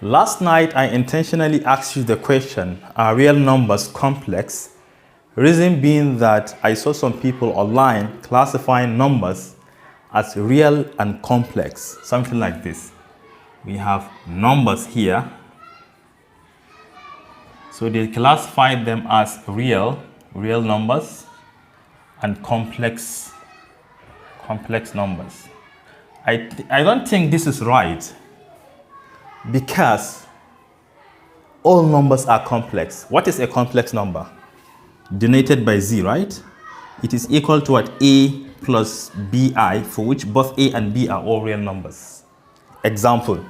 Last night, I intentionally asked you the question, are real numbers complex? Reason being that I saw some people online classifying numbers as real and complex, something like this. We have numbers here. So they classified them as real numbers and complex numbers. I don't think this is right, because all numbers are complex. What is a complex number? Denoted by z, right? It is equal to what? A plus bi, for which both a and b are all real numbers. Example,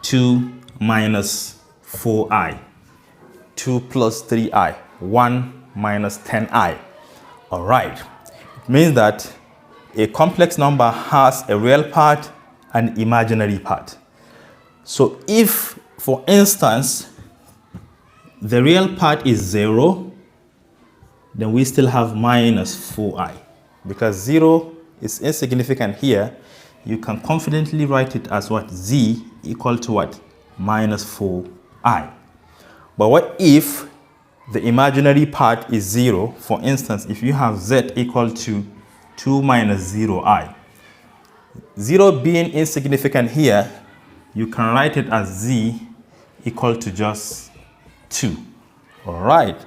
2 minus 4i, 2 plus 3i, 1 minus 10i. All right. It means that a complex number has a real part and imaginary part. So if, for instance, the real part is 0, then we still have minus 4i. Because 0 is insignificant here, you can confidently write it as what? Z equal to what? Minus 4i. But what if the imaginary part is 0? For instance, if you have z equal to 2 minus 0i. 0 being insignificant here, you can write it as z equal to just 2. All right.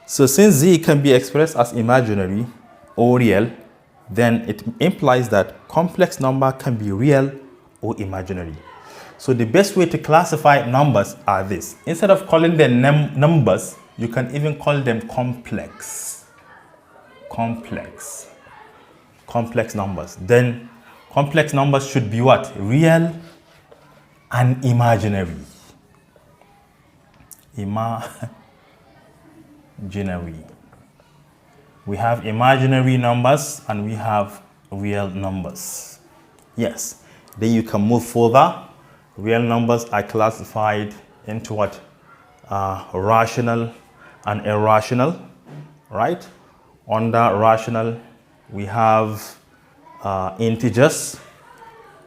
So since z can be expressed as imaginary or real, then it implies that complex number can be real or imaginary. So the best way to classify numbers are this. Instead of calling them numbers, you can even call them complex numbers. Then complex numbers should be what? Real and imaginary. We have imaginary numbers and we have real numbers. Yes. Then you can move further. Real numbers are classified into what? Rational and irrational, right? Under rational, we have integers.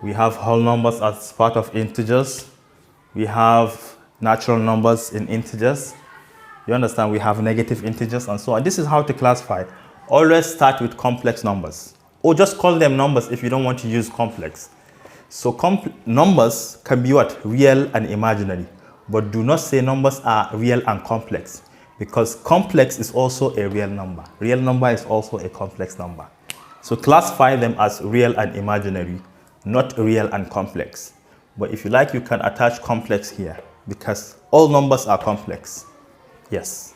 We have whole numbers as part of integers. We have natural numbers in integers. You understand? We have negative integers and so on. This is how to classify. Always start with complex numbers, or just call them numbers if you don't want to use complex. So numbers can be what? Real and imaginary. But do not say numbers are real and complex, because complex is also a real number. Real number is also a complex number. So classify them as real and imaginary, not real and complex. But if you like, you can attach complex here, because all numbers are complex. Yes.